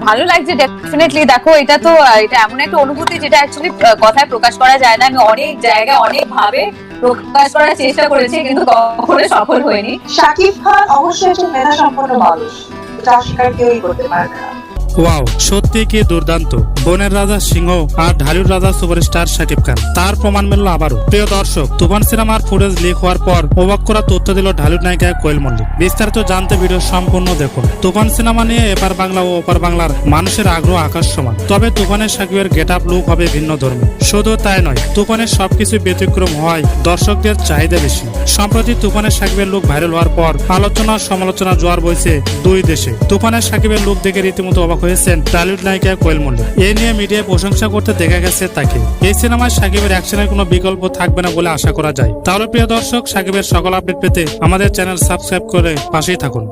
ভালো লাগছে ডেফিনেটলি। দেখো এটা তো এটা এমন একটা অনুভূতি যেটা অ্যাকচুয়ালি কথায় প্রকাশ করা যায় না। আমি অনেক জায়গায় অনেক ভাবে প্রকাশ করার চেষ্টা করেছি, কিন্তু কখনো সফল হয়নি। শাকিব খান অবশ্যই একজন মেধা সম্পন্ন মানুষ, এটা অস্বীকার কেউই করতে পারবে না। ওয়াও, সত্যি কি দুর্দান্ত! বনের রাজা সিংহ আর ঢালিউড রাজা সুপারস্টার শাকিব খান, তার প্রমাণ মিলল আবারও। প্রিয় দর্শক, তুফান সিনেমার ফুটেজ লিক হওয়ার পর অবাক করা তথ্য দিল ঢালিউড নায়িকা কোয়েল মল্লিক। বিস্তারিত জানতে ভিডিও সম্পূর্ণ দেখুন। তুফান সিনেমা নিয়ে এপার বাংলা ও ওপার বাংলার মানুষের আগ্রহ আকাশ সমান, তবে তুফানের শাকিবের গেট আপ লুক হবে ভিন্ন ধর্মী। শুধু তাই নয়, তুফানের সবকিছু ব্যতিক্রম হওয়ায় দর্শকদের চাহিদা বেশি। সম্প্রতি তুফানের শাকিবের লুক ভাইরাল হওয়ার পর আলোচনা সমালোচনা জোয়ার বইছে দুই দেশে। তুফানের শাকিবের লুক দেখে রীতিমতো অবাক হয়েছেন টলিউড নায়িকা কোয়েল মল্লিক। এ নিয়ে মিডিয়ায় প্রশংসা করতে দেখা গেছে তাকে। এই সিনেমায় শাকিবের অ্যাকশনের কোনো বিকল্প থাকবে না বলে আশা করা যায়। তাহলে প্রিয় দর্শক, শাকিবের সকল আপডেট পেতে আমাদের চ্যানেল সাবস্ক্রাইব করে পাশেই থাকুন।